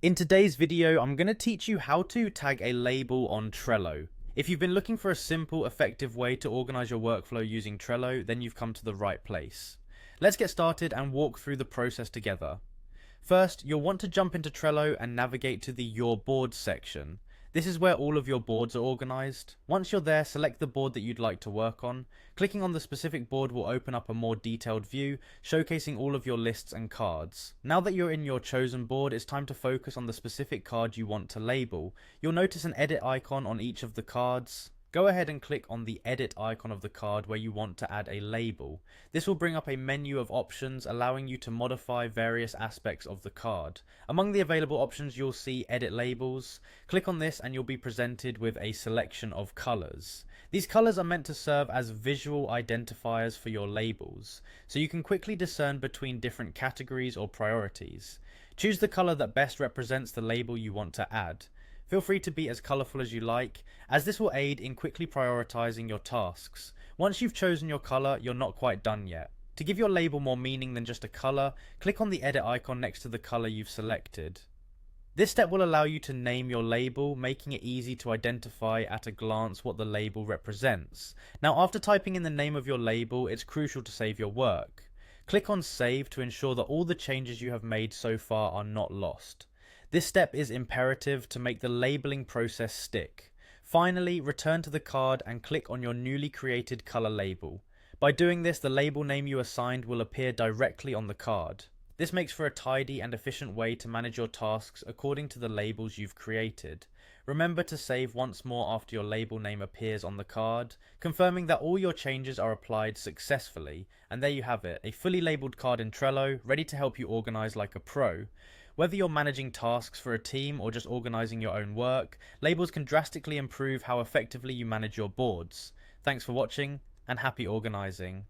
In today's video, I'm going to teach you how to tag a label on Trello. If you've been looking for a simple, effective way to organize your workflow using Trello, then you've come to the right place. Let's get started and walk through the process together. First, you'll want to jump into Trello and navigate to the Your Boards section. This is where all of your boards are organized. Once you're there, select the board that you'd like to work on. Clicking on the specific board will open up a more detailed view, showcasing all of your lists and cards. Now that you're in your chosen board, it's time to focus on the specific card you want to label. You'll notice an edit icon on each of the cards. Go ahead and click on the edit icon of the card where you want to add a label. This will bring up a menu of options allowing you to modify various aspects of the card. Among the available options you'll see edit labels. Click on this and you'll be presented with a selection of colors. These colors are meant to serve as visual identifiers for your labels, so you can quickly discern between different categories or priorities. Choose the color that best represents the label you want to add. Feel free to be as colorful as you like, as this will aid in quickly prioritizing your tasks. Once you've chosen your color, you're not quite done yet. To give your label more meaning than just a color, click on the edit icon next to the color you've selected. This step will allow you to name your label, making it easy to identify at a glance what the label represents. Now, after typing in the name of your label, it's crucial to save your work. Click on Save to ensure that all the changes you have made so far are not lost. This step is imperative to make the labeling process stick. Finally, return to the card and click on your newly created color label. By doing this, the label name you assigned will appear directly on the card. This makes for a tidy and efficient way to manage your tasks according to the labels you've created. Remember to save once more after your label name appears on the card, confirming that all your changes are applied successfully. And there you have it, a fully labeled card in Trello, ready to help you organize like a pro. Whether you're managing tasks for a team or just organizing your own work, labels can drastically improve how effectively you manage your boards. Thanks for watching, and happy organizing.